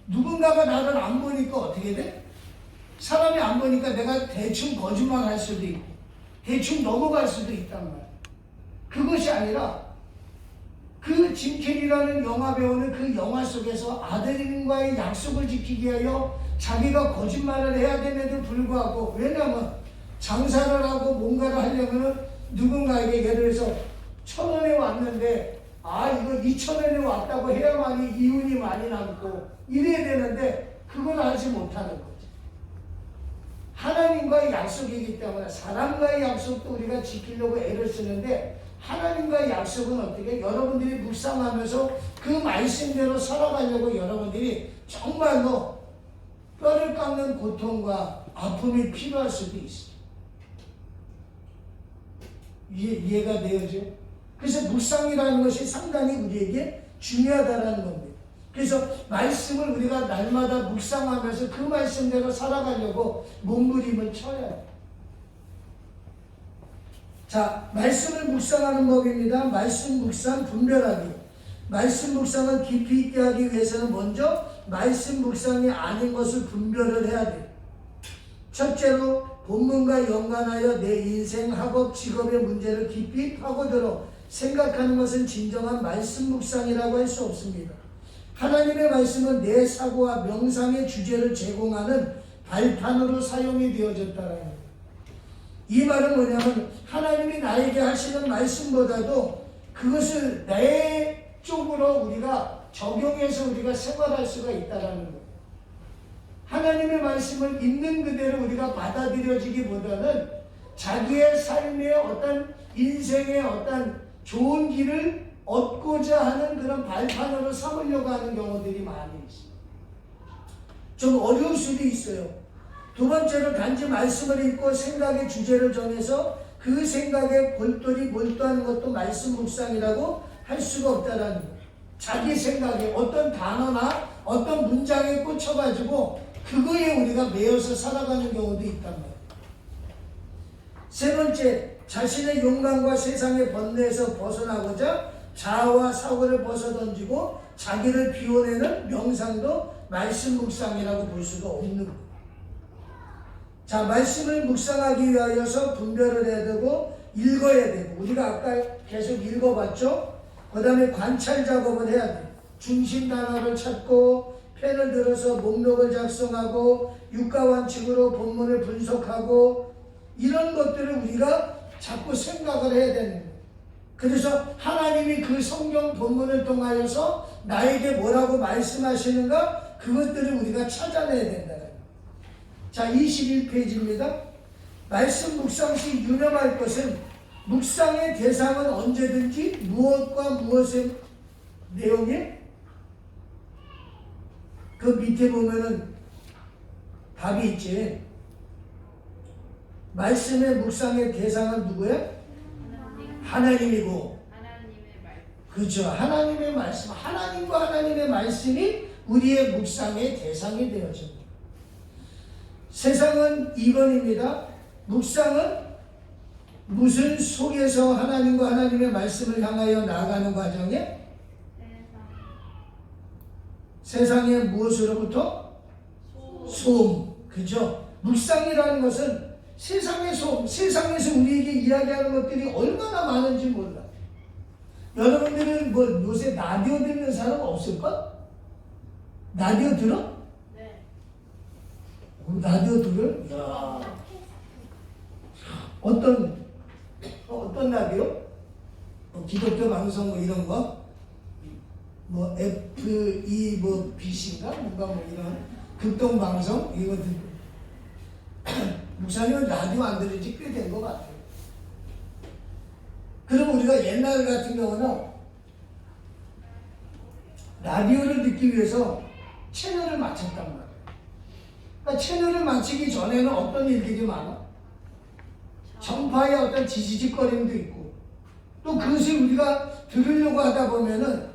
누군가가 나를 안 보니까 어떻게 돼? 사람이 안 보니까 내가 대충 거짓말 할 수도 있고 대충 넘어갈 수도 있단 말이야. 그것이 아니라 그 짐 캐리라는 영화 배우는 그 영화 속에서 아들님과의 약속을 지키기 위하여 자기가 거짓말을 해야 됨에도 불구하고, 왜냐하면 장사를 하고 뭔가를 하려면 누군가에게 예를 들어서 1,000원에 왔는데 이거 2,000원에 왔다고 해야만이 이윤이 많이 남고 이래야 되는데 그걸 하지 못하는 거지. 하나님과의 약속이기 때문에 사람과의 약속도 우리가 지키려고 애를 쓰는데, 하나님과의 약속은 어떻게? 여러분들이 묵상하면서 그 말씀대로 살아가려고 여러분들이 정말로 뼈를 깎는 고통과 아픔이 필요할 수도 있어요. 이해가 되어져? 그래서 묵상이라는 것이 상당히 우리에게 중요하다는 겁니다. 그래서 말씀을 우리가 날마다 묵상하면서 그 말씀대로 살아가려고 몸부림을 쳐야 해요. 자, 말씀을 묵상하는 법입니다. 말씀 묵상 분별하기. 말씀 묵상을 깊이 있게 하기 위해서는 먼저 말씀 묵상이 아닌 것을 분별을 해야 돼요. 첫째로 본문과 연관하여 내 인생, 학업, 직업의 문제를 깊이 파고들어 생각하는 것은 진정한 말씀 묵상이라고 할 수 없습니다. 하나님의 말씀은 내 사고와 명상의 주제를 제공하는 발판으로 사용이 되어졌다는 거예요. 이 말은 뭐냐면 하나님이 나에게 하시는 말씀보다도 그것을 내 쪽으로 우리가 적용해서 우리가 생활할 수가 있다는 거예요. 하나님의 말씀을 있는 그대로 우리가 받아들여지기보다는 자기의 삶의 어떤 인생의 어떤 좋은 길을 얻고자 하는 그런 발판으로 삼으려고 하는 경우들이 많이 있어요. 좀 어려울 수도 있어요. 두 번째로 단지 말씀을 읽고 생각의 주제를 정해서 그 생각에 골똘히 몰두하는 것도 말씀 묵상이라고 할 수가 없다는 거예요. 자기 생각에 어떤 단어나 어떤 문장에 꽂혀가지고 그거에 우리가 매여서 살아가는 경우도 있단 말이에요. 세 번째, 자신의 욕망과 세상의 번뇌에서 벗어나고자 자아와 사고를 벗어던지고 자기를 비워내는 명상도 말씀 묵상이라고 볼 수가 없는 거예요. 자, 말씀을 묵상하기 위하여서 분별을 해야 되고 읽어야 되고, 우리가 아까 계속 읽어봤죠? 그 다음에 관찰 작업을 해야 돼요. 중심 단어를 찾고 펜을 들어서 목록을 작성하고 육가원칙으로 본문을 분석하고 이런 것들을 우리가 자꾸 생각을 해야 되는 거예요. 그래서 하나님이 그 성경 본문을 통하여서 나에게 뭐라고 말씀하시는가, 그것들을 우리가 찾아내야 된다. 자, 21페이지입니다. 말씀 묵상 시 유념할 것은 묵상의 대상은 언제든지 무엇과 무엇의 내용이 그 밑에 보면은 답이 있지. 말씀의 묵상의 대상은 누구야? 하나님이고. 그렇죠. 하나님의 말씀, 하나님과 하나님의 말씀이 우리의 묵상의 대상이 되어집니다. 세상은 2번입니다. 묵상은 무슨 속에서 하나님과 하나님의 말씀을 향하여 나아가는 과정에 세상의 무엇으로부터? 소음. 그죠? 묵상이라는 것은 세상의 소음, 세상에서 우리에게 이야기하는 것들이 얼마나 많은지 몰라. 여러분들은 뭐 요새 라디오 듣는 사람 없을까? 라디오 들어? 네. 라디오 들어? 야. 어떤 라디오? 기독교 방송 뭐 이런 거? 뭐 FE 뭐 BC인가? 뭔가 뭐 이런 극동 방송 이거 듣고. 목사님은 라디오 안 들은 지 꽤 된 것 같아요. 그럼 우리가 옛날 같은 경우는 라디오를 듣기 위해서 채널을 맞췄단 말이에요. 그러니까 채널을 맞추기 전에는 어떤 일들이 많아? 전파의 어떤 지지직거림도 있고, 또 그것을 우리가 들으려고 하다 보면은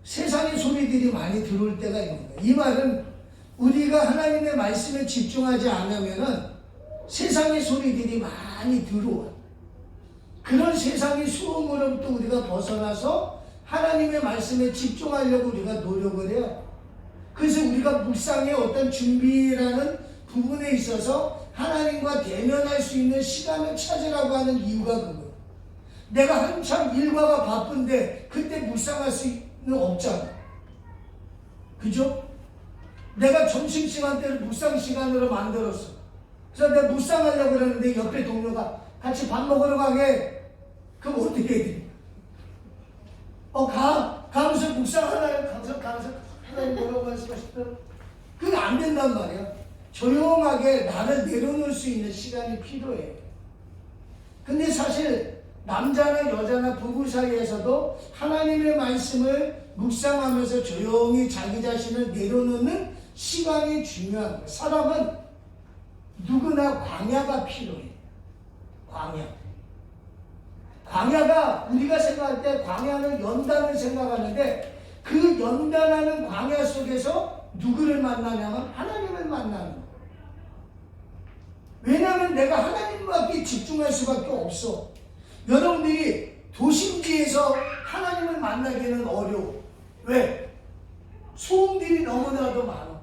세상의 소리들이 많이 들어올 때가 있는 거예요. 이 말은 우리가 하나님의 말씀에 집중하지 않으면은 세상의 소리들이 많이 들어와. 그런 세상의 소음으로부터 우리가 벗어나서 하나님의 말씀에 집중하려고 우리가 노력을 해요. 그래서 우리가 묵상의 어떤 준비라는 부분에 있어서 하나님과 대면할 수 있는 시간을 찾으라고 하는 이유가 그거예요. 내가 한참 일과가 바쁜데 그때 묵상할 수는 없잖아. 그죠? 내가 점심시간대를 묵상시간으로 만들었어. 그래서 내가 묵상하려고 그러는데 옆에 동료가 같이 밥 먹으러 가게. 그럼 어떻게 해야 돼? 가면서 묵상하나요? 가면서 하나님 뭐라고 말씀하셨더라? 그게 안 된단 말이야. 조용하게 나를 내려놓을 수 있는 시간이 필요해. 근데 사실 남자나 여자나 부부 사이에서도 하나님의 말씀을 묵상하면서 조용히 자기 자신을 내려놓는 시간이 중요한 거예요. 사람은 누구나 광야가 필요해. 광야가 우리가 생각할 때 광야는 연단을 생각하는데 그 연단하는 광야 속에서 누구를 만나냐면 하나님을 만나는 거예요. 왜냐하면 내가 하나님밖에 집중할 수밖에 없어. 여러분들이 도심지에서 하나님을 만나기는 어려워. 왜? 소음들이 너무나도 많아.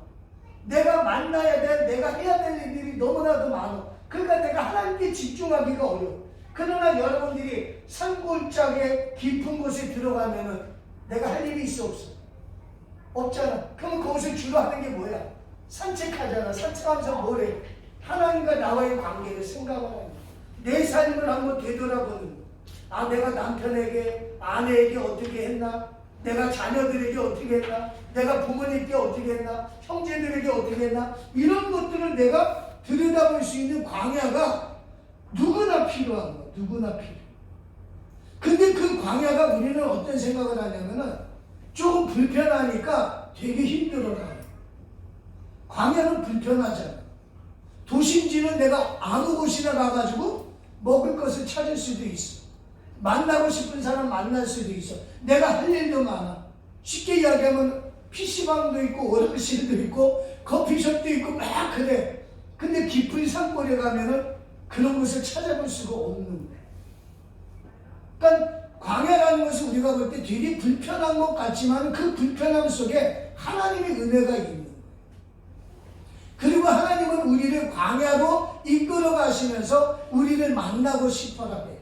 내가 만나야 돼, 내가 해야 될 일들이 너무나도 많아. 그러니까 내가 하나님께 집중하기가 어려워. 그러나 여러분들이 산골짜기에 깊은 곳에 들어가면은 내가 할 일이 있어 없어? 없잖아. 그럼 거기서 주로 하는 게 뭐야? 산책하잖아. 산책하면서 뭐래? 하나님과 나와의 관계를 생각하는 거야. 내 삶을 한번 되돌아보는 거야. 내가 남편에게, 아내에게 어떻게 했나? 내가 자녀들에게 어떻게 했나? 내가 부모님께 어떻게 했나? 형제들에게 어떻게 했나? 이런 것들을 내가 들여다볼 수 있는 광야가 누구나 필요한 거야. 누구나 필요해. 근데 그 광야가 우리는 어떤 생각을 하냐면은 조금 불편하니까 되게 힘들어라. 광야는 불편하잖아. 도심지는 내가 아무 곳이나 가가지고 먹을 것을 찾을 수도 있어. 만나고 싶은 사람 만날 수도 있어. 내가 할 일도 많아. 쉽게 이야기하면 PC방도 있고 워크실도 있고 커피숍도 있고 막 그래. 근데 깊은 산골에 가면은 그런 것을 찾아볼 수가 없는 거야. 그러니까 광야라는 것은 우리가 볼 때 되게 불편한 것 같지만 그 불편함 속에 하나님의 은혜가 있는 거예요. 그리고 하나님은 우리를 광야로 이끌어 가시면서 우리를 만나고 싶어라 해요.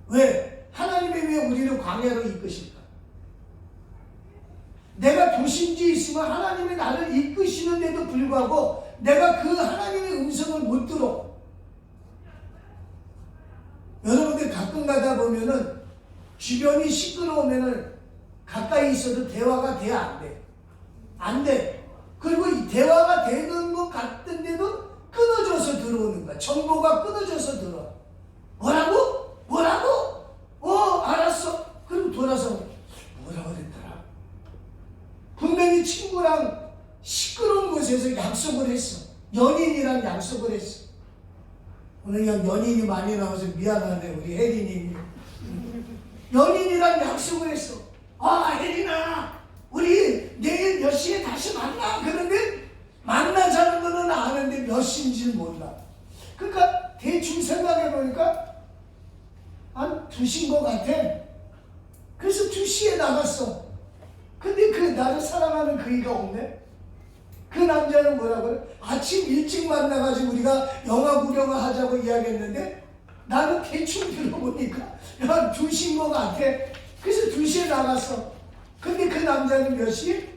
왜? 하나님이 왜 우리를 광야로 이끄실까? 내가 도심지에 있으면 하나님이 나를 이끄시는데도 불구하고 내가 그 하나님의 음성을 못 들어. 여러분들 가끔 가다 보면은 주변이 시끄러우면은 가까이 있어도 대화가 돼야 안 돼. 안 돼. 그리고 이 대화가 되는 것 같은데도 끊어져서 들어오는 거야. 정보가 끊어져서 들어와. 뭐라고? 알았어. 그럼 돌아서 뭐라고 그랬더라? 분명히 친구랑 시끄러운 곳에서 약속을 했어. 연인이랑 약속을 했어. 오늘 그냥 연인이 많이 나와서 미안하네. 우리 혜린이. 연인이랑 약속을 했어. 혜린아, 우리 내일 몇 시에 다시 만나. 그런데 만나자는 거는 아는데 몇 시인지는 몰라. 그러니까 대충 생각해보니까 한 2시인 것 같아. 그래서 2시에 나갔어. 근데 그 나를 사랑하는 그이가 없네. 그 남자는 뭐라고 그래? 아침 일찍 만나가지고 우리가 영화 구경을 하자고 이야기했는데 나는 대충 들어보니까 한 2시인 것 같아. 그래서 2시에 나갔어. 근데 그 남자는 몇 시?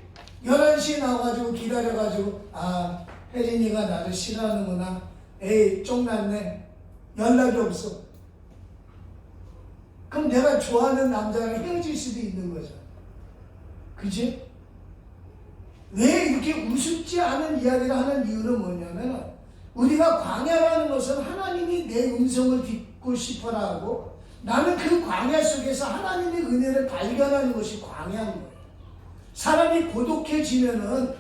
11시에 나와가지고 기다려가지고 혜린이가 나를 싫어하는구나. 에이 쫑났네. 연락이 없어. 그럼 내가 좋아하는 남자랑 헤어질 수도 있는 거죠. 그치? 왜 이렇게 우습지 않은 이야기를 하는 이유는 뭐냐면 우리가 광야라는 것은 하나님이 내 음성을 듣고 싶어라 하고 나는 그 광야 속에서 하나님의 은혜를 발견하는 것이 광야인 거예요. 사람이 고독해지면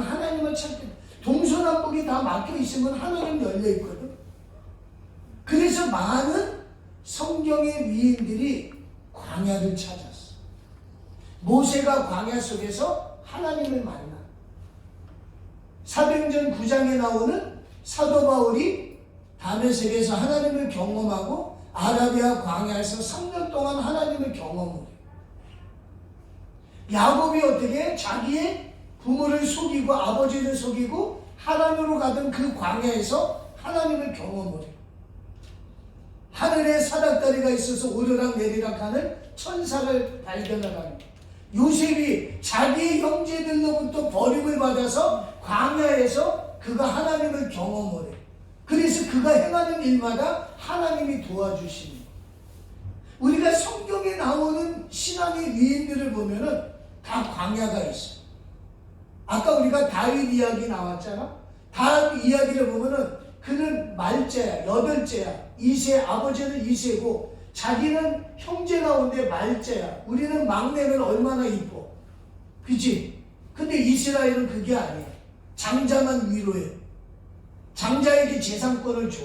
하나님을 찾게 돼. 동서남북이 다 막혀 있으면 하나님 열려 있거든. 그래서 많은 성경의 위인들이 광야를 찾았어. 모세가 광야 속에서 하나님을 만나. 사도행전 9장에 나오는 사도 바울이 다메섹에서 하나님을 경험하고 아라비아 광야에서 3년 동안 하나님을 경험해. 야곱이 어떻게 자기의 부모를 속이고 아버지를 속이고 하나님으로 가던 그 광야에서 하나님을 경험을 해요. 하늘에 사닥다리가 있어서 오르락 내리락 하는 천사를 발견을 합니다. 요셉이 자기의 형제들로부터 버림을 받아서 광야에서 그가 하나님을 경험을 해요. 그래서 그가 행하는 일마다 하나님이 도와주십니다. 우리가 성경에 나오는 신앙의 위인들을 보면은 다 광야가 있어요. 아까 우리가 다윗 이야기 나왔잖아. 다윗 이야기를 보면은 그는 말째야, 여덟째야. 이세, 아버지는 이세고 자기는 형제 가운데 말째야. 우리는 막내는 얼마나 이뻐. 그치? 근데 이스라엘은 그게 아니야. 장자만 위로해. 장자에게 재산권을 줘.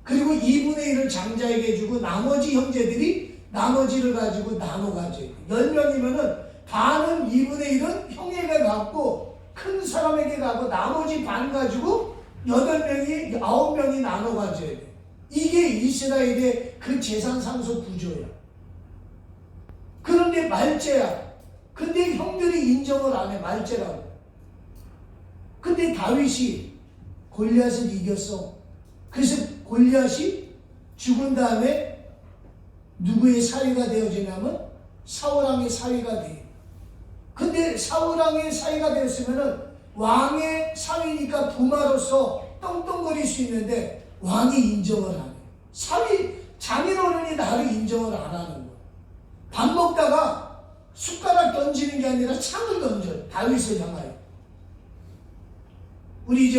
그리고 2분의 1을 장자에게 주고 나머지 형제들이 나머지를 가지고 나눠 가져요. 10명이면은 반은 2분의 1은 형에게 갖고 큰 사람에게 가고 나머지 반 가지고 8명이 9명이 나눠 가져야 돼. 이게 이스라엘의 그 재산 상속 구조야. 그런데 말째야. 근데 형들이 인정을 안 해. 말째라고. 근데 다윗이 골리앗을 이겼어. 그래서 골리앗이 죽은 다음에 누구의 사위가 되어지냐면 사울왕의 사위가 돼. 근데 사울왕의 사위가 되었으면은 왕의 사위니까 부마로서 떵떵거릴 수 있는데 왕이 인정을 안 해. 사위 장인어른이 나를 인정을 안 하는 거야. 밥 먹다가 숟가락 던지는 게 아니라 창을 던져. 다윗을 향하여. 우리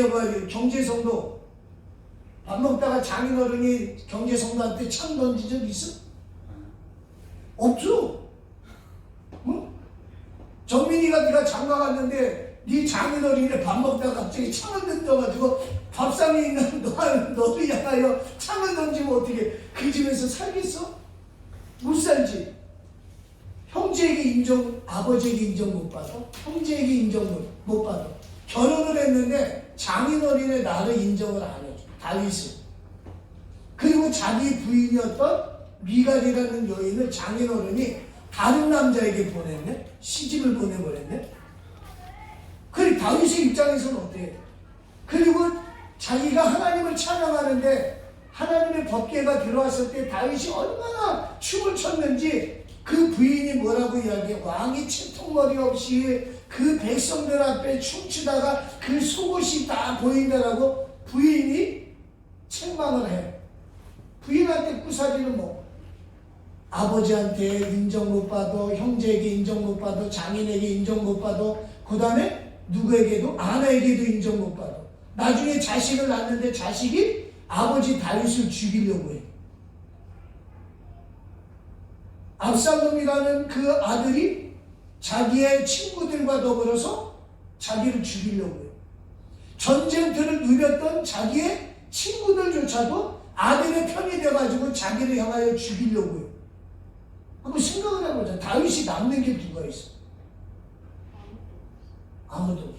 경제성도 밥 먹다가 장인어른이 경제성도한테 창 던진 적 있어? 없어. 응? 정민이가 네가 장가 갔는데 네 장인어른이 밥 먹다가 갑자기 창을 던져가지고 밥상에 있는 너를 향하여 창을 던지면 어떻게 그 집에서 살겠어? 못 살지. 형제에게 인정, 아버지에게 인정 못 받아. 형제에게 인정 못 받아. 결혼을 했는데 장인어른의 나를 인정을 안 해줘. 다윗은. 그리고 자기 부인이었던 미갈이라는 여인을 장인어른이 다른 남자에게 보냈네. 시집을 보내버렸네. 그리고 다윗의 입장에서는 어때요? 그리고 자기가 하나님을 찬양하는데 하나님의 법궤가 들어왔을 때 다윗이 얼마나 춤을 췄는지 그 부인이 뭐라고 이야기해? 왕이 채통머리 없이 그 백성들 앞에 춤추다가 그 속옷이 다 보인다라고 부인이 책망을 해. 부인한테 꾸사리는 뭐 아버지한테 인정 못 받아, 형제에게 인정 못 받아, 장인에게 인정 못 받아, 그 다음에 누구에게도 아내에게도 인정 못 받아. 나중에 자식을 낳는데 자식이 아버지 다윗을 죽이려고 해. 압살롬이라는 그 아들이 자기의 친구들과 더불어서 자기를 죽이려고 해요. 전쟁터를 누렸던 자기의 친구들조차도 아들의 편이 돼가지고 자기를 향하여 죽이려고 해요. 한번 생각을 해보자. 다윗이 남는 게 누가 있어? 아무도 없어.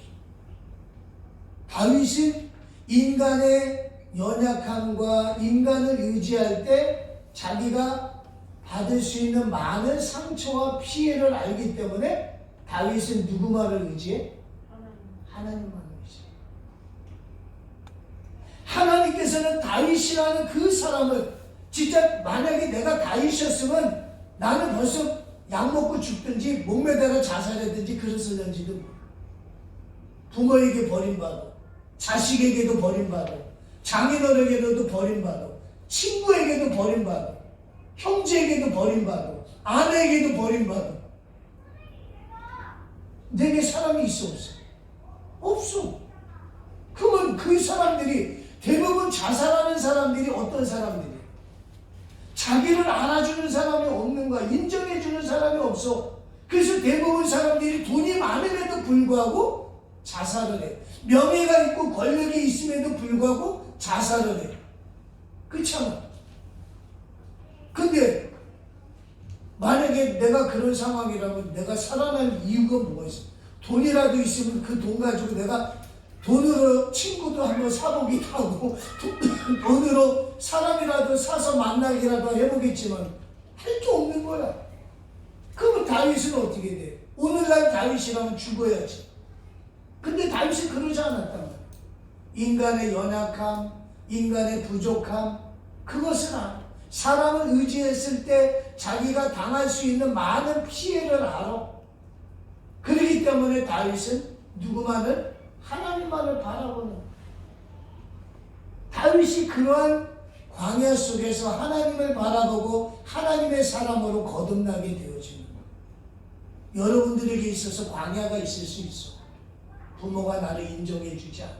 다윗은 인간의 연약함과 인간을 의지할 때 자기가 받을 수 있는 많은 상처와 피해를 알기 때문에 다윗은 누구만을 의지해? 하나님만을 의지해. 하나님께서는 다윗이라는 그 사람을 진짜 만약에 내가 다윗이었으면 나는 벌써 약 먹고 죽든지 목매다가 자살했든지 그랬을는지도 몰라. 부모에게 버림받아, 자식에게도 버림받아, 장인어른에게도 버림받아, 친구에게도 버림받아, 형제에게도 버림받아, 아내에게도 버림받아. 내게 사람이 있어 없어? 없어. 그러면 그 사람들이 대부분 자살하는 사람들이 어떤 사람들이야? 자기를 알아주는 사람이 없는 거야. 인정해주는 사람이 없어. 그래서 대부분 사람들이 돈이 많음에도 불구하고 자살을 해. 명예가 있고 권력이 있음에도 불구하고 자살을 해. 그렇잖아. 근데 만약에 내가 그런 상황이라면 내가 살아날 이유가 뭐가 있어? 돈이라도 있으면 그 돈 가지고 내가 돈으로 친구도 한번 사보기도 하고 돈으로 사람이라도 사서 만나기라도 해보겠지만 할 게 없는 거야. 그러면 다윗은 어떻게 돼? 오늘날 다윗이라면 죽어야지. 다윗이 그러지 않았단 말이에요. 인간의 연약함, 인간의 부족함, 그것은 사람을 의지했을 때 자기가 당할 수 있는 많은 피해를 알아. 그렇기 때문에 다윗은 누구만을? 하나님만을 바라보는. 다윗이 그러한 광야 속에서 하나님을 바라보고 하나님의 사람으로 거듭나게 되어지는 거예요. 여러분들에게 있어서 광야가 있을 수 있어. 부모가 나를 인정해 주지 않아.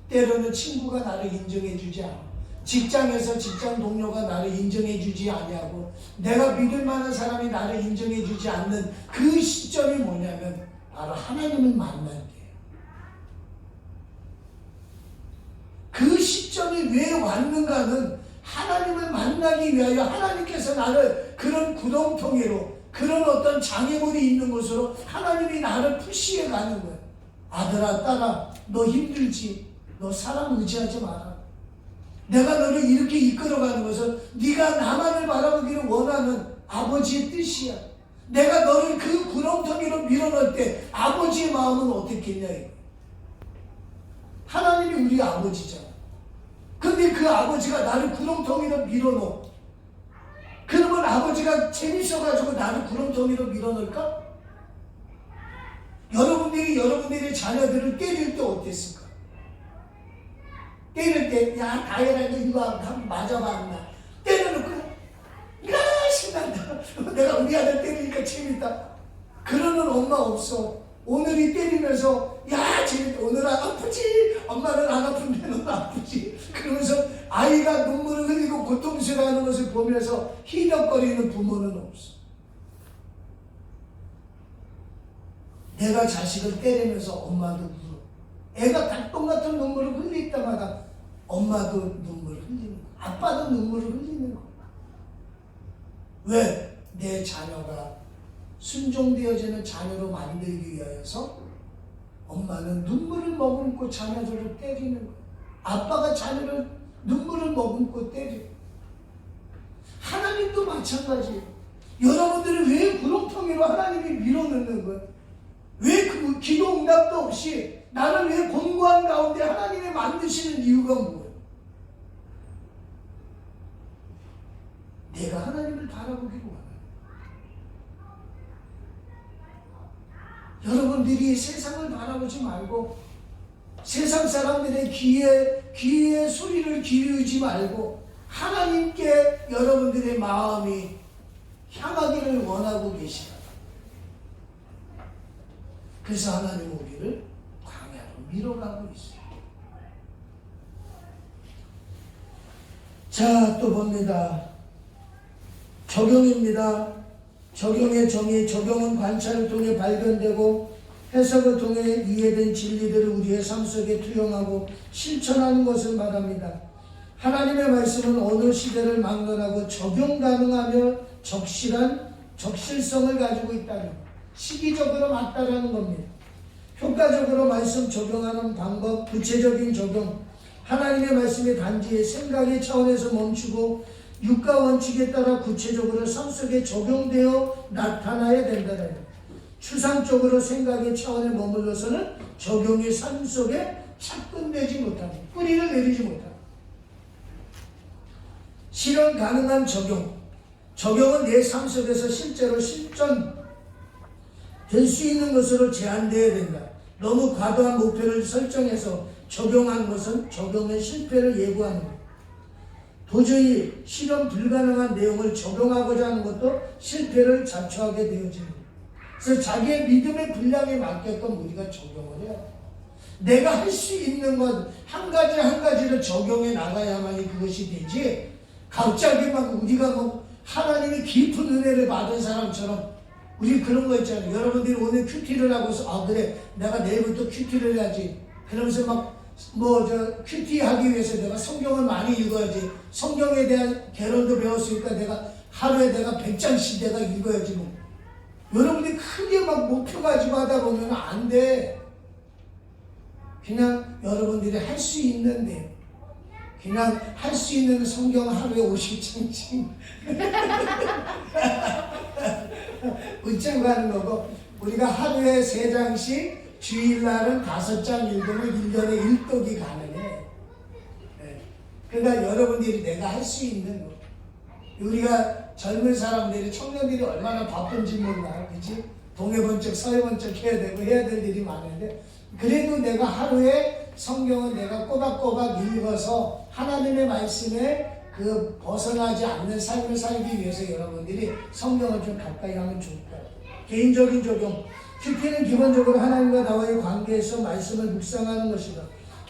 때로는 친구가 나를 인정해 주지 않아. 직장에서 직장 동료가 나를 인정해 주지 아니하고 내가 믿을 만한 사람이 나를 인정해 주지 않는 그 시점이 뭐냐면 바로 하나님을 만날 때예요. 그 시점이 왜 왔는가는 하나님을 만나기 위하여 하나님께서 나를 그런 구렁텅이로 그런 어떤 장애물이 있는 곳으로 하나님이 나를 푸시해 가는 거예요. 아들아 딸아 너 힘들지? 너 사람 의지하지 마라. 내가 너를 이렇게 이끌어가는 것은 네가 나만을 바라보기를 원하는 아버지의 뜻이야. 내가 너를 그 구렁텅이로 밀어넣을 때 아버지의 마음은 어떻겠냐. 하나님이 우리 아버지잖아. 근데 그 아버지가 나를 구렁텅이로 밀어넣어. 그러면 아버지가 재밌어가지고 나를 구렁텅이로 밀어넣을까? 여러분들이 여러분들의 자녀들을 때릴 때 어땠을까? 때릴 때, 야, 다혜라, 이거 한번 맞아봐. 때려놓고, 야, 신난다. 내가 우리 아들 때리니까 재밌다. 그러는 엄마 없어. 오늘이 때리면서, 야, 재밌다. 오늘은 아프지? 엄마는 안 아픈데 너는 아프지? 그러면서 아이가 눈물을 흘리고 고통스러워하는 것을 보면서 희덕거리는 부모는 없어. 내가 자식을 때리면서 엄마도 울어. 애가 닭똥 같은 눈물을 흘릴 때마다 엄마도 눈물을 흘리는 거야. 아빠도 눈물을 흘리는 거야. 왜? 내 자녀가 순종되어지는 자녀로 만들기 위하여서 엄마는 눈물을 머금고 자녀들을 때리는 거야. 아빠가 자녀를 눈물을 머금고 때려. 하나님도 마찬가지예요. 여러분들은 왜 구렁텅이로 하나님이 밀어넣는 거예요? 왜 그 기도 응답도 없이 나를 왜 공고한 가운데 하나님이 만드시는 이유가 뭐예요? 내가 하나님을 바라보기를 원해요. 여러분들이 세상을 바라보지 말고 세상 사람들의 귀에 소리를 기울이지 말고 하나님께 여러분들의 마음이 향하기를 원하고 계시다. 그래서 하나님 우리를 광야로 밀어가고 있어요. 자, 또 봅니다. 적용입니다. 적용의 정의, 적용은 관찰을 통해 발견되고 해석을 통해 이해된 진리들을 우리의 삶 속에 투영하고 실천하는 것을 말합니다. 하나님의 말씀은 어느 시대를 막론하고 적용 가능하며 적실성을 가지고 있다는 것. 시기적으로 맞다라는 겁니다. 효과적으로 말씀 적용하는 방법, 구체적인 적용. 하나님의 말씀이 단지 생각의 차원에서 멈추고 육가 원칙에 따라 구체적으로 삶 속에 적용되어 나타나야 된다는 것. 추상적으로 생각의 차원에 머물러서는 적용이 삶 속에 착근되지 못합니다. 뿌리를 내리지 못합니다. 실현 가능한 적용. 적용은 내 삶 속에서 실제로 실전 될 수 있는 것으로 제한되어야 된다. 너무 과도한 목표를 설정해서 적용한 것은 적용의 실패를 예고하는 것. 도저히 실현 불가능한 내용을 적용하고자 하는 것도 실패를 자초하게 되어지는 것. 그래서 자기의 믿음의 분량에 맞게끔 우리가 적용을 해야 돼. 내가 할 수 있는 것 한 가지 한 가지를 적용해 나가야만이 그것이 되지. 갑자기 막 우리가 하나님의 깊은 은혜를 받은 사람처럼 우리 그런 거 있잖아요. 여러분들이 오늘 큐티를 하고서 그래 내가 내일부터 큐티를 해야지. 그러면서 큐티 하기 위해서 내가 성경을 많이 읽어야지. 성경에 대한 개론도 배웠으니까 내가 하루에 내가 100장씩 내가 읽어야지. 여러분들이 크게 목표 가지고 하다 보면 안 돼. 그냥 여러분들이 할 수 있는데 그냥 할 수 있는 성경 하루에 50장씩 웃자고 하는 거고 우리가 하루에 3장씩 주일날은 5장 읽으면 1년에 1독이 가능해. 네. 그러니까 여러분들이 내가 할 수 있는 거. 우리가 젊은 사람들이, 청년들이 얼마나 바쁜지 몰라. 그치? 동해번쩍 서해번쩍 해야 되고 해야 될 일이 많은데, 그래도 내가 하루에 성경은 내가 꼬박꼬박 읽어서 하나님의 말씀에 그 벗어나지 않는 삶을 살기 위해서 여러분들이 성경을 좀 가까이 하면 좋을 것 같아요. 개인적인 적용. 큐티는 기본적으로 하나님과 나와의 관계에서 말씀을 묵상하는 것이다.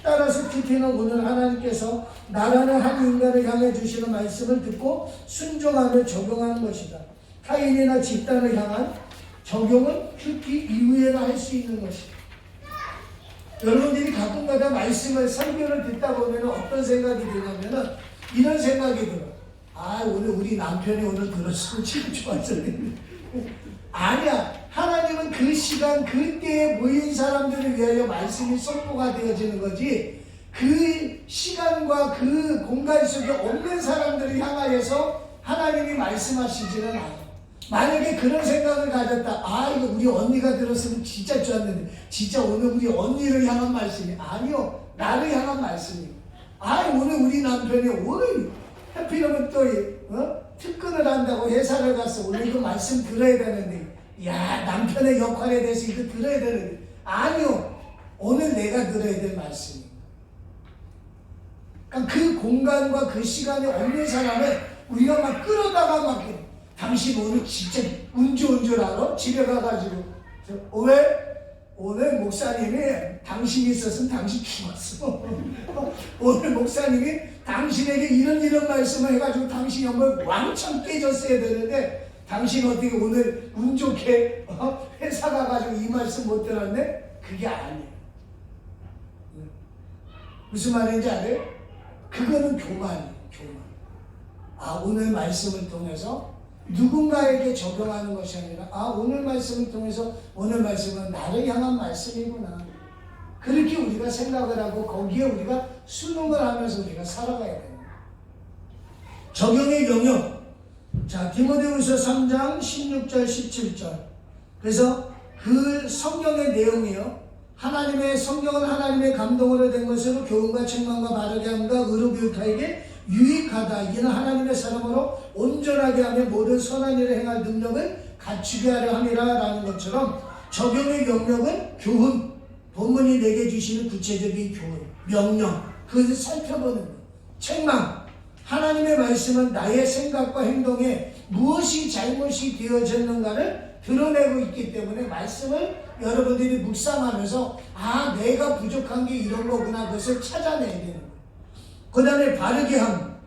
따라서 큐티는 오늘 하나님께서 나라는 한 인간을 향해 주시는 말씀을 듣고 순종하며 적용하는 것이다. 타인이나 집단을 향한 적용은 큐티 이후에나 할 수 있는 것이다. 여러분들이 가끔가다 말씀을, 설교를 듣다 보면 어떤 생각이 드냐면은 이런 생각이 들어. 아, 오늘 우리 남편이 오늘 들었으면 참 좋았을 텐데. 아니야. 하나님은 그 시간, 그때에 모인 사람들을 위하여 말씀이 선포가 되어지는 거지, 그 시간과 그 공간 속에 없는 사람들을 향하여서 하나님이 말씀하시지는 않아요. 만약에 그런 생각을 가졌다. 아, 이거 우리 언니가 들었으면 진짜 좋았는데, 진짜 오늘 우리 언니를 향한 말씀이 아니요. 나를 향한 말씀이요. 아, 오늘 우리 남편이 오늘 하필이면 또 특근을 한다고 회사를 갔어. 오늘 이거 말씀 들어야 되는데, 야, 남편의 역할에 대해서 이거 들어야 되는데, 아니요. 오늘 내가 들어야 될 말씀이에요. 그러니까 그 공간과 그 시간에 없는 사람을 우리가 막 끌어다가 막, 당신 오늘 진짜 운 좋은 줄 알아? 집에 가가지고. 왜? 오늘 목사님이 당신이 있었으면 당신 죽었어. 오늘 목사님이 당신에게 이런 말씀을 해가지고 당신이 한번 왕창 깨졌어야 되는데, 당신 어떻게 오늘 운 좋게 회사 가가지고 이 말씀 못 들었네? 그게 아니에요. 무슨 말인지 알아요? 그거는 교만이에요. 교만. 아, 오늘 말씀을 통해서 누군가에게 적용하는 것이 아니라, 아, 오늘 말씀을 통해서 오늘 말씀은 나를 향한 말씀이구나. 그렇게 우리가 생각을 하고 거기에 우리가 순응을 하면서 우리가 살아가야 됩니다. 적용의 영역. 자, 디모데후서 3장 16절 17절. 그래서 그 성경의 내용이요, 하나님의 성경은 하나님의 감동으로 된 것으로 교훈과 책망과 바르게 함과 의로 교육하에게 유익하다. 이는 하나님의 사람으로 온전하게 하며 모든 선한 일을 행할 능력을 갖추게 하려 함이라 라는 것처럼, 적용의 영역은 교훈, 본문이 내게 주시는 구체적인 교훈, 명령, 그것을 살펴보는 것. 책망, 하나님의 말씀은 나의 생각과 행동에 무엇이 잘못이 되어졌는가를 드러내고 있기 때문에 말씀을 여러분들이 묵상하면서, 아, 내가 부족한 게 이런 거구나, 그것을 찾아내야 되는 거예요. 그 다음에 바르게 함.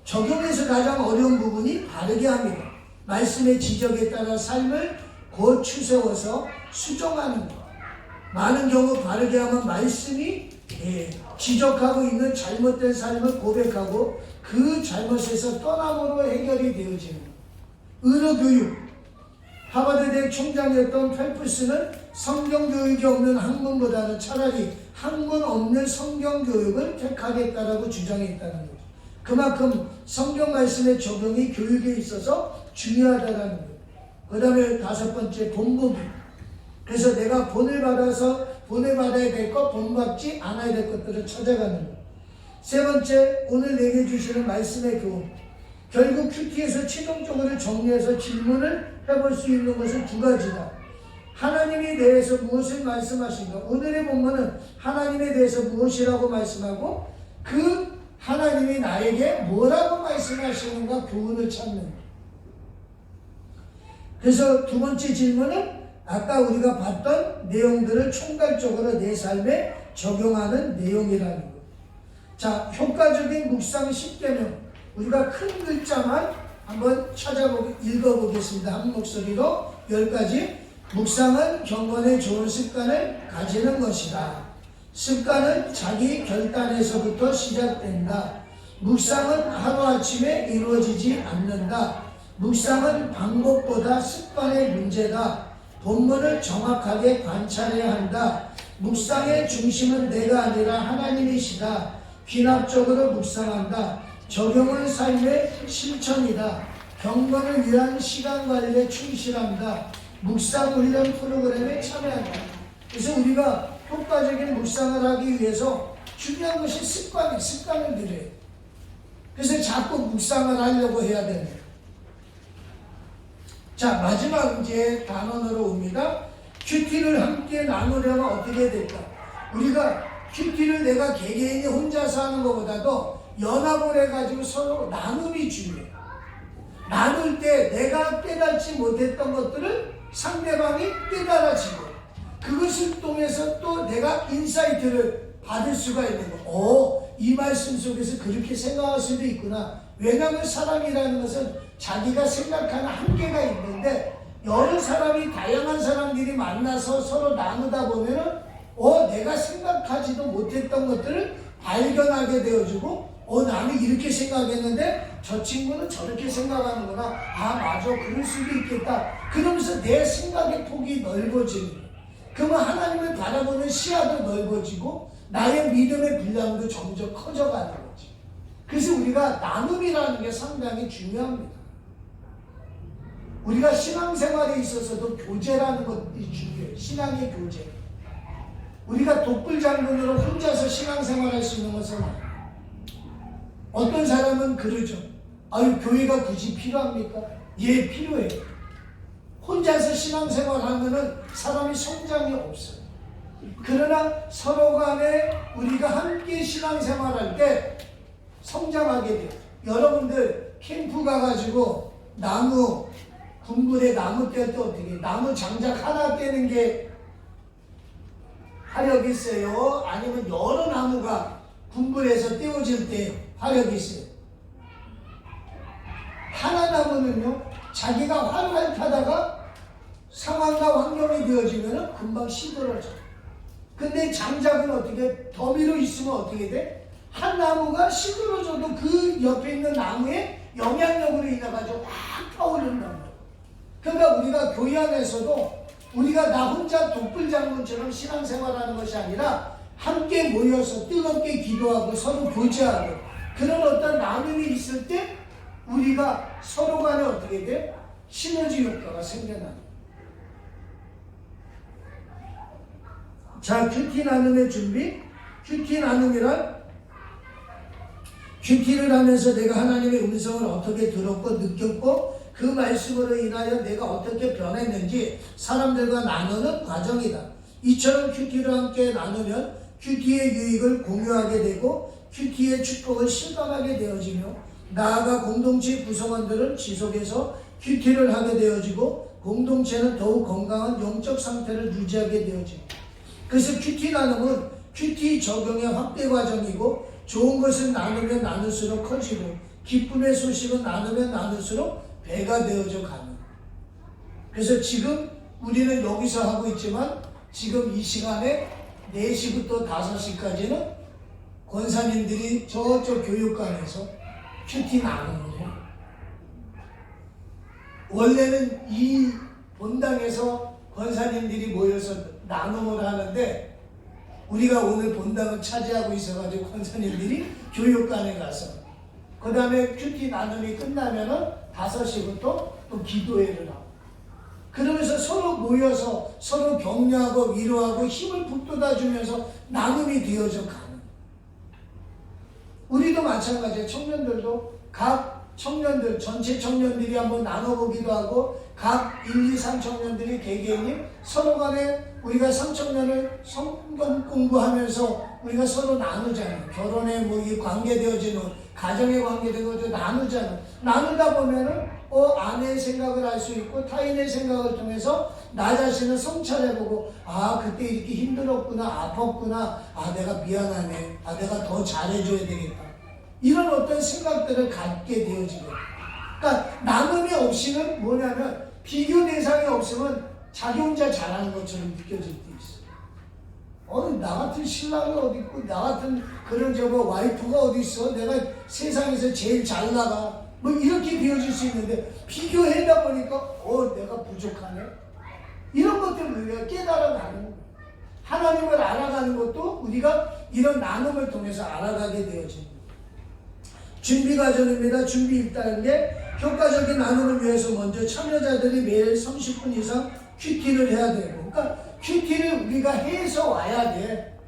적용에서 가장 어려운 부분이 바르게 함이다. 말씀의 지적에 따라 삶을 고추세워서 수정하는 것. 많은 경우 바르게 함은 말씀이 지적하고 있는 잘못된 삶을 고백하고 그 잘못에서 떠남으로 해결이 되어지는 것. 의료교육. 하버드대 총장이었던 펠프스는 성경교육이 없는 학문보다는 차라리 학문 없는 성경교육을 택하겠다라고 주장했다는 거죠. 그만큼 성경 말씀의 적용이 교육에 있어서 중요하다는 거예요. 그 다음에 5번째, 본보기. 그래서 내가 본을 받아야 될 것, 본받지 않아야 될 것들을 찾아가는 거예요. 3번째, 오늘 내게 주시는 말씀의 교훈. 결국 큐티에서 최종적으로 정리해서 질문을 해볼 수 있는 것은 2가지다. 하나님에 대해서 무엇을 말씀하신가? 오늘의 본문은 하나님에 대해서 무엇이라고 말씀하고 그 하나님이 나에게 뭐라고 말씀하시는가 교훈을 찾는 거예요. 그래서 2번째 질문은 아까 우리가 봤던 내용들을 총괄적으로 내 삶에 적용하는 내용이라는 거예요. 자, 효과적인 묵상 10계명. 우리가 큰 글자만 한번 읽어보겠습니다. 한 목소리로 10가지. 묵상은 경건에 좋은 습관을 가지는 것이다. 습관은 자기 결단에서부터 시작된다. 묵상은 하루아침에 이루어지지 않는다. 묵상은 방법보다 습관의 문제다. 본문을 정확하게 관찰해야 한다. 묵상의 중심은 내가 아니라 하나님이시다. 귀납적으로 묵상한다. 적용은 삶의 실천이다. 경건을 위한 시간 관리에 충실한다. 묵상 훈련 프로그램에 참여한다. 그래서 우리가 효과적인 묵상을 하기 위해서 중요한 것이 습관을 들여야 돼. 그래서 자꾸 묵상을 하려고 해야 됩니다. 자, 마지막 이제 단원으로 옵니다. 큐티를 함께 나누려면 어떻게 될까? 우리가 큐티를 내가 개개인이 혼자서 하는 것보다도 연합을 해가지고 서로 나눔이 중요해요. 나눌 때 내가 깨닫지 못했던 것들을 상대방이 깨달아지고 그것을 통해서 또 내가 인사이트를 받을 수가 있는 거. 이 말씀 속에서 그렇게 생각할 수도 있구나. 왜냐하면 사람이라는 것은 자기가 생각하는 한계가 있는데 여러 사람이 다양한 사람들이 만나서 서로 나누다 보면은 내가 생각하지도 못했던 것들을 발견하게 되어지고 나는 이렇게 생각했는데 저 친구는 저렇게 생각하는구나. 맞아, 그럴 수도 있겠다. 그러면서 내 생각의 폭이 넓어지는 거예요. 그러면 하나님을 바라보는 시야도 넓어지고 나의 믿음의 분량도 점점 커져가는 거지. 그래서 우리가 나눔이라는 게 상당히 중요합니다. 우리가 신앙생활에 있어서도 교제라는 것이 중요해요. 신앙의 교제. 우리가 독불장군으로 혼자서 신앙생활할 수 있는 것은 어떤 사람은 그러죠. 교회가 굳이 필요합니까? 예, 필요해요. 혼자서 신앙생활하면은 사람이 성장이 없어요. 그러나 서로 간에 우리가 함께 신앙생활할 때 성장하게 돼요. 여러분들 캠프 가가지고 나무 군불에 나무 뗄 때 어떻게 해요? 나무 장작 하나 떼는 게 화력이 있어요? 아니면 여러 나무가 군불에서 떼어질 때 화력이 있어요? 하나 나무는요, 자기가 활활 타다가 상황과 환경이 되어지면 금방 시들어져. 근데 장작은 어떻게, 더미로 있으면 어떻게 돼? 한 나무가 시들어져도 그 옆에 있는 나무에 영향력으로 인해가지고 확 타오른단 말이에요. 그러니까 우리가 교회 안에서도 우리가 나 혼자 독불장군처럼 신앙생활하는 것이 아니라 함께 모여서 뜨겁게 기도하고 서로 교제하고 그런 어떤 나눔이 있을 때 우리가 서로 간에 어떻게 돼? 시너지 효과가 생겨나요. 자, 큐티 나눔의 준비. 큐티 나눔이란 큐티를 하면서 내가 하나님의 음성을 어떻게 들었고 느꼈고 그 말씀으로 인하여 내가 어떻게 변했는지 사람들과 나누는 과정이다. 이처럼 큐티를 함께 나누면 큐티의 유익을 공유하게 되고 큐티의 축복을 실감하게 되어지며 나아가 공동체 구성원들은 지속해서 큐티를 하게 되어지고 공동체는 더욱 건강한 영적 상태를 유지하게 되어집니다. 그래서 큐티 나눔은 큐티 적용의 확대 과정이고 좋은 것을 나누면 나눌수록 커지고 기쁨의 소식은 나누면 나눌수록 배가 되어져 가는. 그래서 지금 우리는 여기서 하고 있지만 지금 이 시간에 4시부터 5시까지는 권사님들이 저쪽 교육관에서 큐티 나누는 거예요. 원래는 이 본당에서 권사님들이 모여서 나눔을 하는데 우리가 오늘 본당을 차지하고 있어가지고 권사님들이 교육관에 가서 그 다음에 큐티 나눔이 끝나면은 5시부터 또 기도회를 하고 그러면서 서로 모여서 서로 격려하고 위로하고 힘을 북돋아주면서 나눔이 되어져 가는. 우리도 마찬가지예요. 청년들도 각 청년들, 전체 청년들이 한번 나눠보기도 하고 각 1, 2, 3 청년들이 개개인이 서로 간에 우리가 3청년을 성경 공부하면서 우리가 서로 나누잖아요. 결혼에 이 관계되어지는 가정에 관계되어지는 나누잖아요. 나누다 보면은 아내의 생각을 알 수 있고 타인의 생각을 통해서 나 자신을 성찰해보고 그때 이렇게 힘들었구나, 아팠구나, 내가 미안하네, 내가 더 잘해줘야 되겠다. 이런 어떤 생각들을 갖게 되어지고 그러니까 나눔이 없이는 뭐냐면 비교 대상이 없으면 자기 혼자 잘하는 것처럼 느껴질 때 있어요. 나 같은 신랑이 어디 있고 나 같은 그런 와이프가 어디 있어, 내가 세상에서 제일 잘 나가 이렇게 되어질 수 있는데 비교하다 보니까 내가 부족하네. 이런 것들을 우리가 깨달아가는 거예요. 하나님을 알아가는 것도 우리가 이런 나눔을 통해서 알아가게 되어집니다. 준비 과정입니다. 준비 1단계 효과적인 나눔을 위해서 먼저 참여자들이 매일 30분 이상 큐티를 해야 되고 그러니까 큐티를 우리가 해서 와야 돼.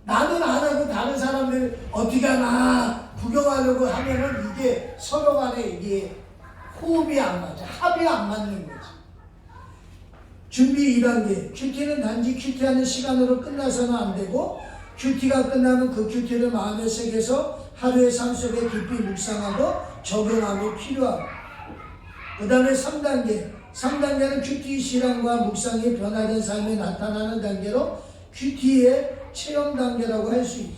나는 안 하고 다른 사람들 어떻게 하나 구경하려고 하면은 이게 서로 간에 이게 호흡이 안 맞아. 합이 안 맞는 거지. 준비 2단계. 큐티는 단지 큐티하는 시간으로 끝나서는 안 되고 큐티가 끝나면 그 큐티를 마음에 새겨서 하루의 삶 속에 깊이 묵상하고 적용함이 필요하고, 그 다음에 3단계. 3단계는 큐티 실험과 묵상이 변화된 삶에 나타나는 단계로 큐티의 체험 단계라고 할 수 있어.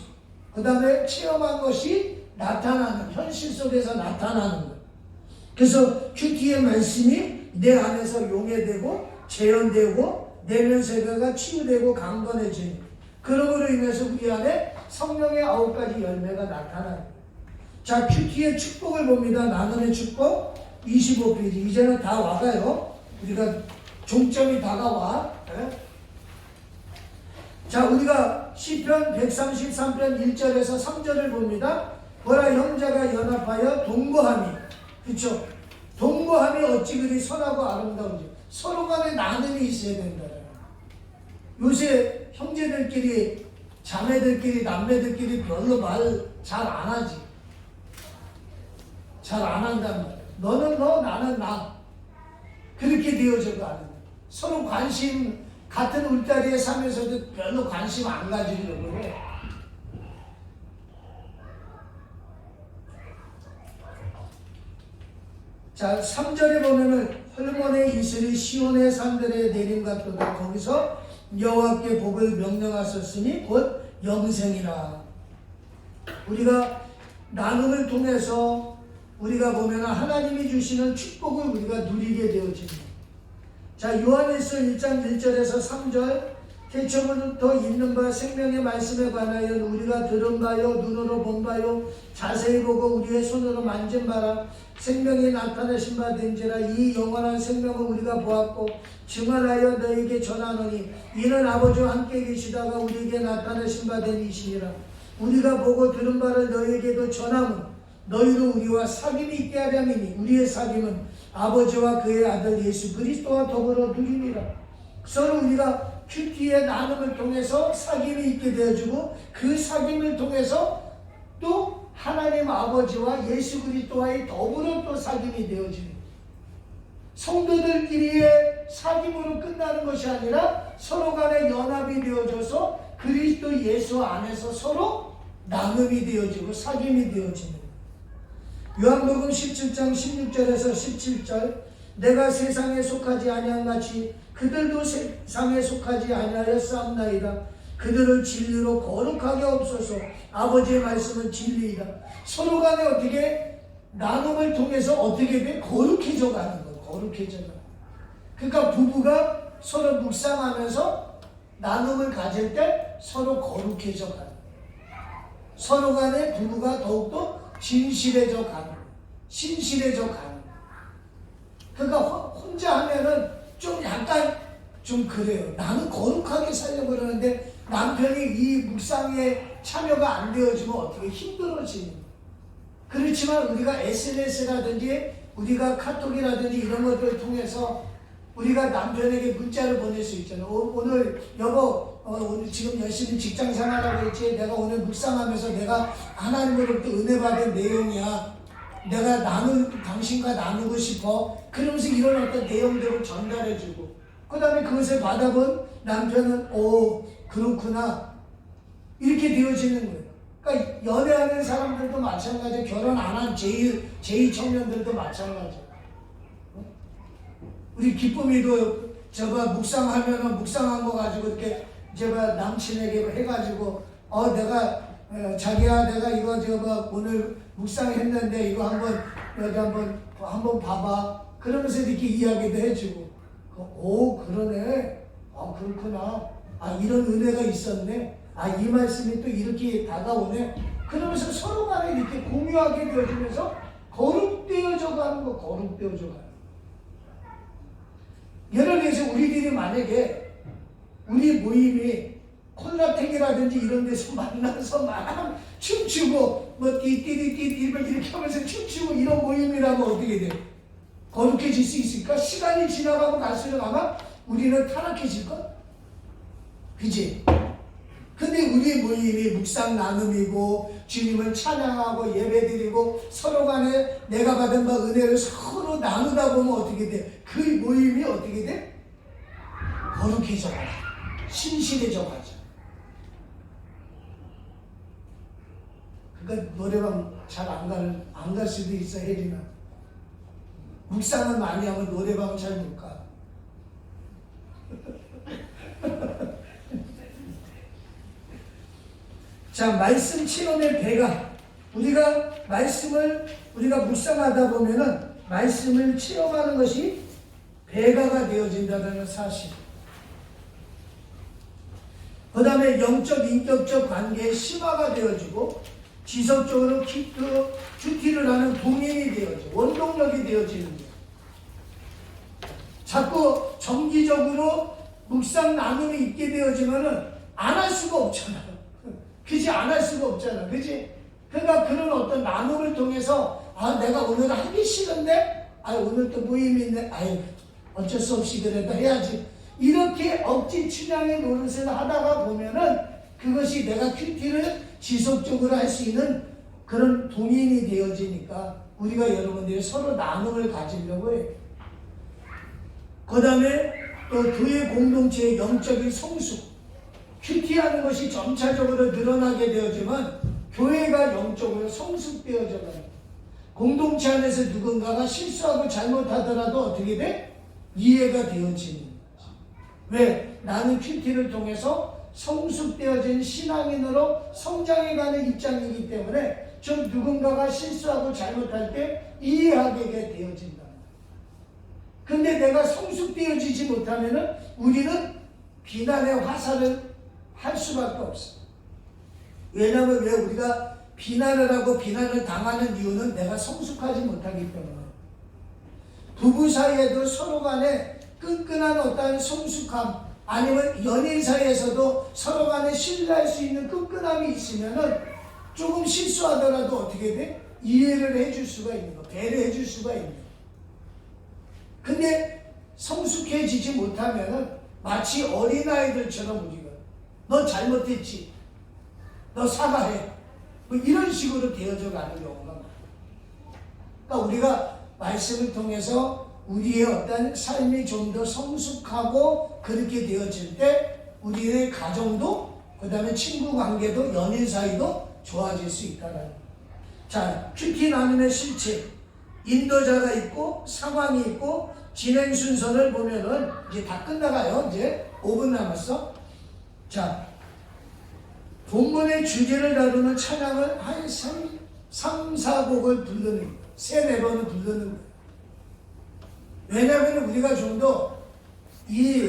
그 다음에 체험한 것이 나타나는, 현실 속에서 나타나는 것. 그래서 큐티의 말씀이 내 안에서 용해되고 재현되고 내면 세계가 치유되고 강건해지는, 그러므로 인해서 우리 안에 성령의 9가지 열매가 나타나요. 자, 큐티의 축복을 봅니다. 나눔의 축복 25페이지. 이제는 다 와가요. 우리가 종점이 다가와. 네? 자, 우리가 시편 133편 1절에서 3절을 봅니다. 보라, 형제가 연합하여 동거함이, 그쵸? 동거함이 어찌 그리 선하고 아름다운지. 서로 간에 나눔이 있어야 된다. 요새 형제들끼리, 자매들끼리, 남매들끼리 별로 말 잘 안 하지. 잘 안 한단 말이야. 너는 너, 나는 나. 그렇게 되어져가 않는 거야. 서로 관심, 같은 울타리에 살면서도 별로 관심 안 가지려고 해. 자, 3절에 보면은 헐몬의 이슬이 시온의 산들에 내림 같도다. 거기서 여호와께 복을 명령하셨으니 곧 영생이라. 우리가 나눔을 통해서 우리가 보면 하나님이 주시는 축복을 우리가 누리게 되어집니다. 자, 요한일서 1장 1절에서 3절. 태초부터 있는 바 생명의 말씀에 관하여 우리가 들은 바요 눈으로 본 바요 자세히 보고 우리의 손으로 만진 바라. 생명이 나타내신 바 된지라. 이 영원한 생명을 우리가 보았고 증언하여 너희에게 전하노니 이는 아버지와 함께 계시다가 우리에게 나타내신 바 된 이시니라. 우리가 보고 들은 바를 너희에게도 전함은 너희도 우리와 사귐이 있게 하려니니 우리의 사귐은 아버지와 그의 아들 예수 그리스도와 더불어 누리니라. 서로 우리가 큐티의 나눔을 통해서 사귐이 있게 되어주고 그 사귐을 통해서 또 하나님 아버지와 예수 그리스도와의 더불어 또 사귐이 되어지는, 성도들끼리의 사귐으로 끝나는 것이 아니라 서로 간에 연합이 되어져서 그리스도 예수 안에서 서로 나눔이 되어지고 사귐이 되어지는. 요한복음 17장 16절에서 17절. 내가 세상에 속하지 아니한 같이 그들도 세상에 속하지 아니하였사옵나이다. 그들을 진리로 거룩하게 없소서. 아버지의 말씀은 진리이다. 서로 간에 어떻게 나눔을 통해서 어떻게 돼? 거룩해져 가는 거예요. 거룩해져 가는. 그러니까 부부가 서로 묵상하면서 나눔을 가질 때 서로 거룩해져 가는, 서로 간에 부부가 더욱더 진실해져 가는, 신실해져 가는. 그러니까 혼자 하면은 좀 약간 좀 그래요. 나는 거룩하게 살려고 그러는데 남편이 이 묵상에 참여가 안 되어지면 어떻게 힘들어지는. 그렇지만 우리가 SNS라든지 우리가 카톡이라든지 이런 것들을 통해서 우리가 남편에게 문자를 보낼 수 있잖아요. 오늘 여보 오늘 지금 열심히 직장 생활하고 있지. 내가 오늘 묵상하면서 내가 하나님으로부터 은혜 받은 내용이야. 내가 당신과 나누고 싶어. 그러면서 이런 어떤 내용들을 전달해주고, 그 다음에 그것을 받아본 남편은 그렇구나 이렇게 되어지는 거예요. 그러니까 연애하는 사람들도 마찬가지, 결혼 안 한 제2 청년들도 마찬가지. 우리 기쁨이도 저거 묵상하면은 묵상한 거 가지고 이렇게 제가 남친에게 해가지고 자기야 내가 이거 저거 오늘 묵상했는데 이거 여기 한번 봐봐. 그러면서 이렇게 이야기도 해주고, 그러네. 그렇구나. 이런 은혜가 있었네. 이 말씀이 또 이렇게 다가오네. 그러면서 서로 간에 이렇게 공유하게 되어지면서 거룩되어져 가는 거, 거룩되어져 가는. 예를 들어서 우리들이 만약에 우리 모임이 콜라텍이라든지 이런 데서 만나서 막 춤추고 띠띠띠띠 이렇게 하면서 춤추고 이런 모임이라면 어떻게 돼? 거룩해질 수 있을까? 시간이 지나가고 갈수록 아마 우리는 타락해질까? 그지? 근데 우리 모임이 묵상 나눔이고 주님을 찬양하고 예배드리고 서로 간에 내가 받은 바 은혜를 서로 나누다 보면 어떻게 돼? 그 모임이 어떻게 돼? 거룩해져 가죠. 신실해져 가죠. 그러니까 노래방 잘 안 갈 수도 있어, 혜리나. 묵상은 많이 하면 노래방은 잘 못 가. 자, 말씀 체험의 배가, 우리가 묵상하다 보면은 말씀을 체험하는 것이 배가가 되어진다는 사실. 그 다음에 영적, 인격적 관계의 심화가 되어지고 지속적으로 큐티를 하는 동행이 되어지고 원동력이 되어지는 거예요. 자꾸 정기적으로 묵상 나눔이 있게 되어지면은 안 할 수가 없잖아. 그지? 안 할 수가 없잖아. 그지? 그러니까 그런 어떤 나눔을 통해서 내가 오늘 하기 싫은데 오늘 또 모임이 있네. 어쩔 수 없이 그래도 해야지. 이렇게 억지 춘향의 노릇을 하다가 보면은 그것이 내가 큐티를 지속적으로 할 수 있는 그런 동인이 되어지니까 우리가 여러분들이 서로 나눔을 가지려고 해요. 그 다음에 또 교회 공동체의 영적인 성숙. 큐티하는 것이 점차적으로 늘어나게 되어지만 교회가 영적으로 성숙되어져가요. 공동체 안에서 누군가가 실수하고 잘못하더라도 어떻게 돼? 이해가 되어지는 거지. 왜? 나는 큐티를 통해서 성숙되어진 신앙인으로 성장해가는 입장이기 때문에 저 누군가가 실수하고 잘못할 때 이해하게 되어진다. 근데 내가 성숙되어지지 못하면은 우리는 비난의 화살을 할 수밖에 없어. 왜냐하면 왜 우리가 비난을 하고 비난을 당하는 이유는 내가 성숙하지 못하기 때문에. 부부 사이에도 서로 간에 끈끈한 어떤 성숙함, 아니면 연인 사이에서도 서로 간에 신뢰할 수 있는 끈끈함이 있으면은 조금 실수하더라도 어떻게 돼? 이해를 해줄 수가 있는 거, 배려해 줄 수가 있는 거. 근데 성숙해지지 못하면은 마치 어린아이들처럼 우리가 너 잘못했지, 너 사과해, 뭐 이런 식으로 되어져 가는 경우가 많아요. 그러니까 우리가 말씀을 통해서 우리의 어떤 삶이 좀 더 성숙하고 그렇게 되어질 때 우리의 가정도, 그 다음에 친구 관계도, 연인 사이도 좋아질 수 있다는 거예요. 자, 큐티 나눔의 실체, 인도자가 있고 상황이 있고 진행 순서를 보면은 이제 다 끝나가요. 이제 5분 남았어. 자, 본문의 주제를 다루는 찬양을 한 3, 4곡을 부르는 거예요. 3, 4번을 부르는 거예요. 왜냐하면 우리가 좀 더 이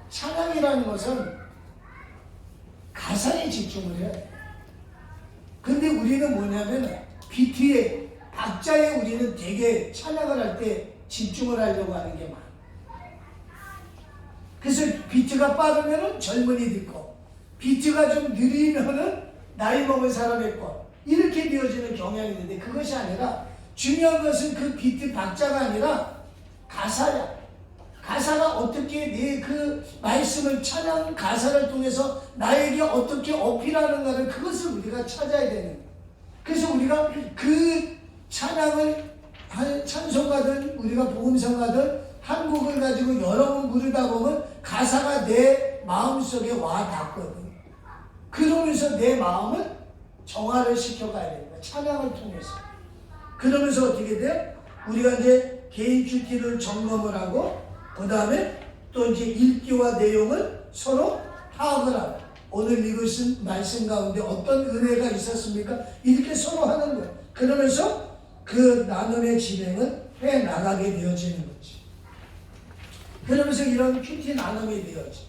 찬양이라는 것은 가사에 집중을 해야 돼. 근데 우리는 뭐냐면 비트에, 박자에 우리는 되게 찬양을 할 때 집중을 하려고 하는 게 많아. 그래서 비트가 빠르면은 젊은이들 거, 비트가 좀 느리면은 나이 먹은 사람의 거, 이렇게 되어지는 경향이 있는데 그것이 아니라 중요한 것은 그 비트 박자가 아니라 가사야. 가사가 어떻게 내 그 말씀을 찬양 가사를 통해서 나에게 어떻게 어필하는가를 그것을 우리가 찾아야 되는 거예요. 그래서 우리가 그 찬양을 찬송가든 우리가 복음성가든 한 곡을 가지고 여러 번 부르다 보면 가사가 내 마음속에 와 닿거든. 그러면서 내 마음을 정화를 시켜가야 됩니다. 찬양을 통해서. 그러면서 어떻게 돼요? 우리가 이제 개인 큐티를 점검을 하고 그 다음에 또 이제 읽기와 내용을 서로 파악을 하고 오늘 읽으신 말씀 가운데 어떤 은혜가 있었습니까? 이렇게 서로 하는 거예요. 그러면서 그 나눔의 진행을 해 나가게 되어지는 거지. 그러면서 이런 큐티 나눔이 되어지.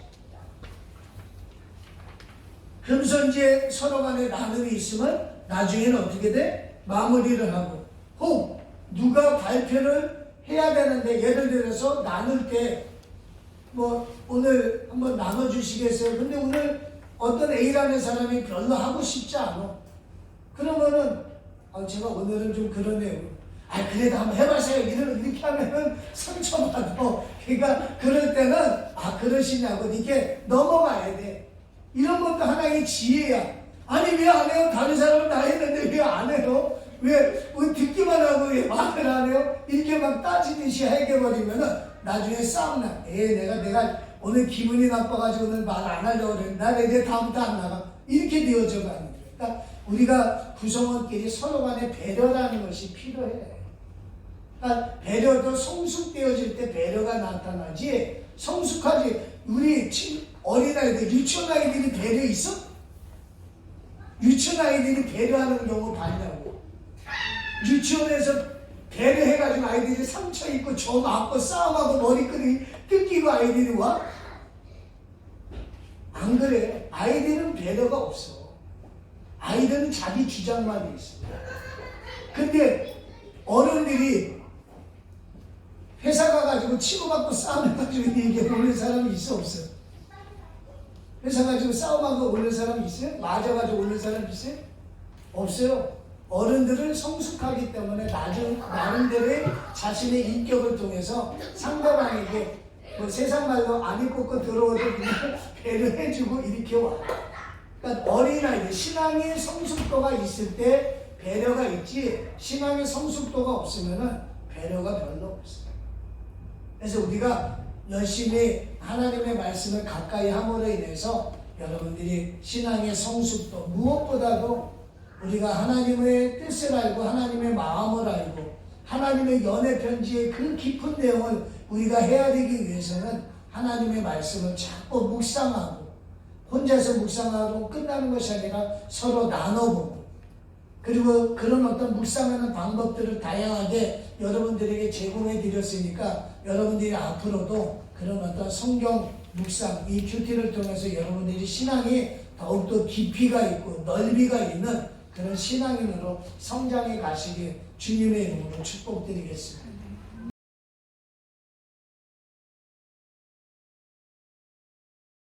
그러면서 이제 서로 간에 나눔이 있으면 나중에는 어떻게 돼? 마무리를 하고 혹 누가 발표를 해야 되는데 예를 들어서 나눌 때 뭐 오늘 한번 나눠주시겠어요? 근데 오늘 어떤 A라는 사람이 별로 하고 싶지 않아. 그러면은 제가 오늘은 좀 그러네요. 그래도 한번 해보세요. 이렇게 하면은 상처받아. 그러니까 그럴 때는 그러시냐고 이렇게 넘어가야 돼. 이런 것도 하나의 지혜야. 아니 왜 안 해요? 다른 사람은 다 했는데 왜 안 해요? 왜 듣기만 하고 왜 말을 안 해요? 이렇게 막 따지듯이 해결버리면은 나중에 싸움나. 내가 오늘 기분이 나빠가지고 오늘 말 안 하려고 그랬는데 나 이제 다음부터 안 나가. 이렇게 되어져 가는 거예요. 그러니까 우리가 구성원끼리 서로 간에 배려라는 것이 필요해. 그러니까 배려도 성숙되어질 때 배려가 나타나지 성숙하지. 우리 어린아이들, 유치원 아이들이 배려 있어? 유치원 아이들이 배려하는 경우 봤냐고. 유치원에서 배려해가지고 아이들이 상처 입고 저 맞고 싸움하고 머리끈이 뜯기고 아이들이 와? 안 그래. 아이들은 배려가 없어. 아이들은 자기 주장만 있어. 근데 어른들이 회사 가가지고 치고받고 싸움해가지고 얘기해 오는 사람이 있어 없어? 회사 가지고 싸움하고 오는 사람이 있어요? 맞아가지고 오는 사람이 있어요? 없어요. 어른들은 성숙하기 때문에 나름대로의 자신의 인격을 통해서 상대방에게 뭐 세상 말로 안 입고 들어오도 그냥 배려해주고 이렇게 와. 그러니까 어린아이들, 신앙의 성숙도가 있을 때 배려가 있지, 신앙의 성숙도가 없으면은 배려가 별로 없어요. 그래서 우리가 열심히 하나님의 말씀을 가까이 함으로 인해서 여러분들이 신앙의 성숙도, 무엇보다도 우리가 하나님의 뜻을 알고 하나님의 마음을 알고 하나님의 연애 편지의 그 깊은 내용을 우리가 해야 되기 위해서는 하나님의 말씀을 자꾸 묵상하고, 혼자서 묵상하고 끝나는 것이 아니라 서로 나눠보고, 그리고 그런 어떤 묵상하는 방법들을 다양하게 여러분들에게 제공해 드렸으니까 여러분들이 앞으로도 그런 어떤 성경 묵상, 이 큐티를 통해서 여러분들이 신앙이 더욱더 깊이가 있고 넓이가 있는 그런 신앙인으로 성장해 가시길 주님의 이름으로 축복드리겠습니다.